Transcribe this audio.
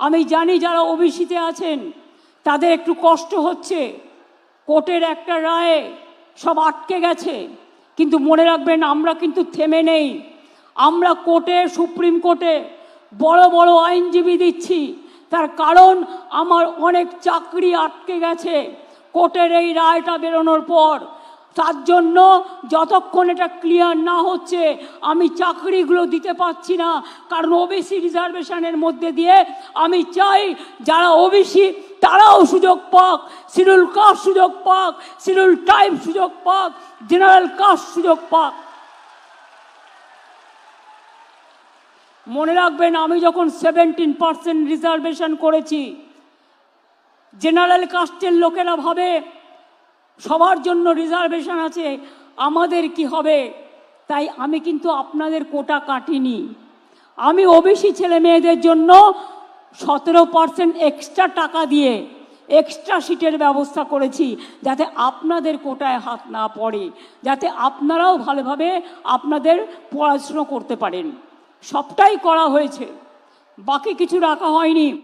আমি জানি যারা ওবিসিতে আছেন তাদের একটু কষ্ট হচ্ছে, কোর্টের একটা রায়ে সব আটকে গেছে, কিন্তু মনে রাখবেন আমরা কিন্তু থেমে নেই। আমরা কোর্টে, সুপ্রিম কোর্টে বড় বড় আইনজীবী দিচ্ছি, তার কারণ আমার অনেক চাকরি আটকে গেছে কোর্টের এই রায়টা বেরোনোর পর। তার জন্য যতক্ষণ এটা ক্লিয়ার না হচ্ছে আমি চাকরিগুলো দিতে পারছি না, কারণ ওবিসি রিজার্ভেশনের মধ্যে দিয়ে আমি চাই যারা ওবিসি তারাও সুযোগ পাক, শিডিউল কাস্ট সুযোগ পাক, শিডিউল ট্রাইব সুযোগ পাক, জেনারেল কাস্ট সুযোগ পাক। মনে রাখবেন আমি যখন 17% রিজার্ভেশন করেছি, জেনারেল কাস্টের লোকেরা ভাবে সবার জন্য রিজার্ভেশন আছে, আমাদের কি হবে। তাই আমি কিন্তু আপনাদের কোটা কাটিনি। আমি ওবিসি ছেলে মেয়েদের জন্য 17% এক্সট্রা টাকা দিয়ে এক্সট্রা সিটের ব্যবস্থা করেছি, যাতে আপনাদের কোটায় হাত না পড়ে, যাতে আপনারাও ভালোভাবে আপনাদের পড়াশুনো করতে পারেন। সবটাই করা হয়েছে, বাকি কিছু রাখা হয়নি।